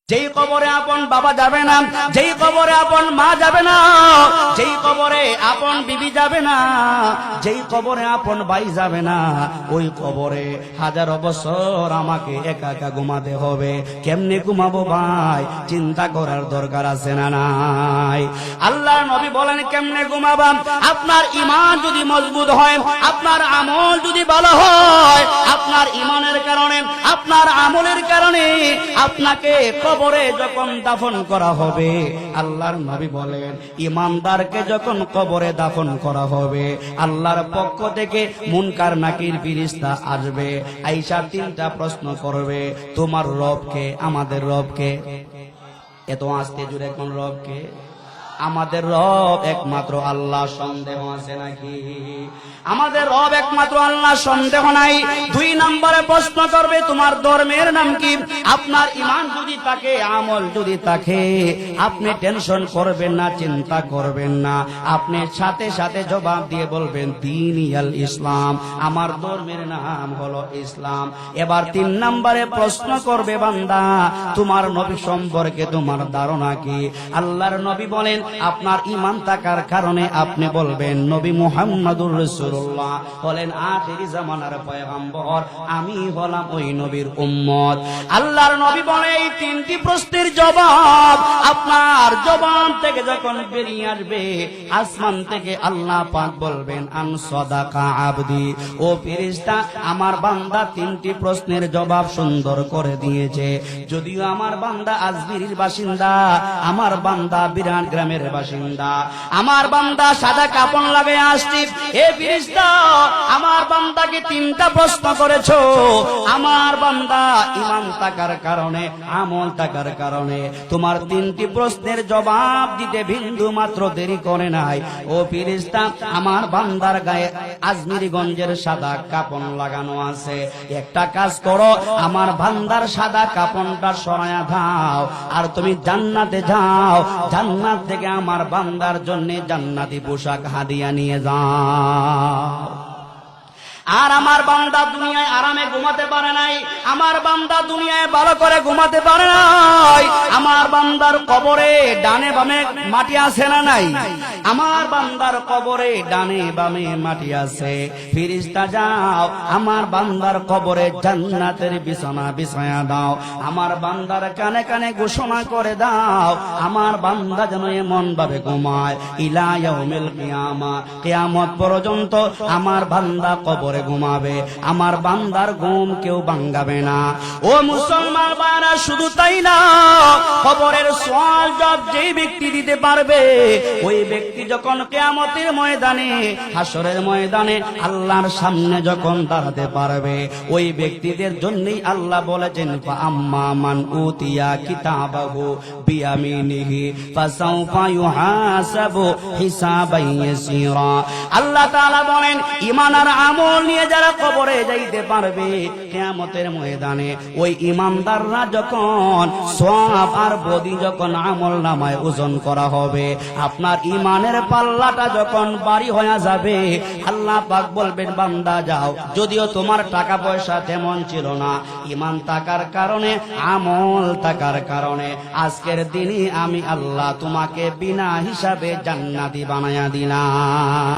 যেই কবরে আপন বাবা যাবে না, যেই কবরে আপন মা যাবে না, যেই কবরে আপন বিবি যাবে না, যেই কবরে আপন ভাই যাবে না, ওই কবরে হাজারো বছর আমাকে একা একা ঘুমাতে হবে। কেমনে ঘুমাবো ভাই, চিন্তা করার দরকার আছে না নাই? আল্লাহর নবী বলেন কেমনে ঘুমাবা? আপনার ঈমান যদি মজবুত হয়, আপনার আমল যদি ভালো হয়, আপনার ঈমানের কারণে, আপনার আমলের কারণে আপনাকে কবরে যখন দাফন করা হবে, আল্লাহর নবী বলেন ইমানদারকে যখন কবরে দাফন করা হবে, আল্লাহর পক্ষ থেকে মুনকার নাকির ফেরেশতা আসবে, আয়েশা তিনটা প্রশ্ন করবে, তোমার রবকে? আমাদের রবকে? এত আস্তে জুড়ে কোন রবকে? আমাদের রব একমাত্র আল্লাহ, সন্দেহ আছে নাকি? আমাদের রব একমাত্র আল্লাহ, সন্দেহ নাই। দুই নম্বরে প্রশ্ন করবে তোমার ধর্মের নাম কি? আপনার ঈমান যদি থাকে, আমল যদি থাকে, আপনি টেনশন করবেন না, চিন্তা করবেন না, আপনি সাথে সাথে জবাব দিয়ে বলবেন দীনিয়াল ইসলাম, আমার ধর্মের নাম হলো ইসলাম। এবার তিন নম্বরে প্রশ্ন করবে বান্দা তোমার নবী সম্পর্কে তোমার ধারণা কি? আল্লাহর নবী বলেন আপনার ঈমান থাকার কারণে আপনি বলবেন নবী মুহাম্মদুর রাসূলুল্লাহ হলেন আখিরি জামানার পয়গম্বর, আমি হলাম ওই নবীর উম্মত। আল্লাহর নবী বলেন এই তিনটি প্রশ্নের জবাব আপনার জবান থেকে যখন বেরিয়ে আসবে, আসমান থেকে আল্লাহ পাক বলবেন আন সাদাকা আবদি, ও ফেরেশতা আমার বান্দা তিনটি প্রশ্নের জবাব সুন্দর করে দিয়েছে। যদিও আমার বান্দা আজমিরের বাসিন্দা, আমার বান্দা বিরাট গ্রামের বাসিন্দা, আমার বান্দা সাদা কাপড় লাগিয়ে আসছে, এ ফেরেশতা আমার বান্দাকে তিনটা প্রশ্ন করেছো, আমার বান্দা ঈমান থাকার কারণে, আমল থাকার কারণে তোমার তিনটি প্রশ্নের জবাব দিতে বিন্দু মাত্র দেরি করে নাই। ও ফেরেশতা আমার বান্দার গায়ে আজমিরগঞ্জের সাদা কাপড় লাগানো আছে, একটা কাজ করো আমার বান্দার সাদা কাপড়টা সরায়া দাও, আর তুমি জান্নাতে যাও, জান্নাত থেকে আমার বান্দার জন্য জান্নাতি পোশাক হাদিয়া নিয়ে যাও। আর আমার বান্দা দুনিয়ায় আরামে ঘুমাতে পারে নাই, আমার বান্দা দুনিয়ায় ভালো করে ঘুমাতে পারে নাই, আমার বান্দার কবরে ডানে বামে মাটি আছে না নাই? আমার বান্দার কবরে ডানে বামে মাটি আছে, ফেরেশতা যাও আমার বান্দার কবরে জান্নাতের বিছানা বিছায়া দাও, আমার বান্দার কানে কানে ঘোষণা করে দাও আমার বান্দা যেন এমন ভাবে ঘুমায় ইলা ইয়াউমিল কিয়ামা, কিয়ামত পর্যন্ত আমার বান্দা কবরে ঘুমাবে, আমার বান্দার ঘুম কেউ ভাঙাবে না। ও মুসলমান ভাইরা, শুধু তাই না, কবরের সওয়াল জবাব যেই ব্যক্তি দিতে পারবে, ওই ব্যক্তি যখন কিয়ামতের ময়দানে, হাসরের ময়দানে আল্লাহর সামনে যখন দাঁড়াতে পারবে, ওই ব্যক্তিদের জন্যই আল্লাহ বলেছেন ফা আম্মা মান উতিয়া কিতাবাহু বিয়ামিনিহি ফাসাউফা ইউহাসাবু হিসাবান ইয়াসীরা। আল্লাহ তাআলা বলেন ঈমান আর আমল নিয়ে যারা কবরে যাইতে পারবে, কিয়ামতের ময়দানে ওই ঈমানদাররা যখন সওয়াব আর বদি যখন আমল নামায় ওজন করা হবে, আপনার ঈমানের পাল্লাটা যখন ভারী হয়ে যাবে, আল্লাহ পাক বলবেন বান্দা যাও, যদিও তোমার টাকা পয়সা তেমন ছিল না, ঈমান থাকার কারণে, আমল থাকার কারণে আজকের দিনই আমি আল্লাহ তোমাকে বিনা হিসাবে জান্নাতি বানায়া দিলাম।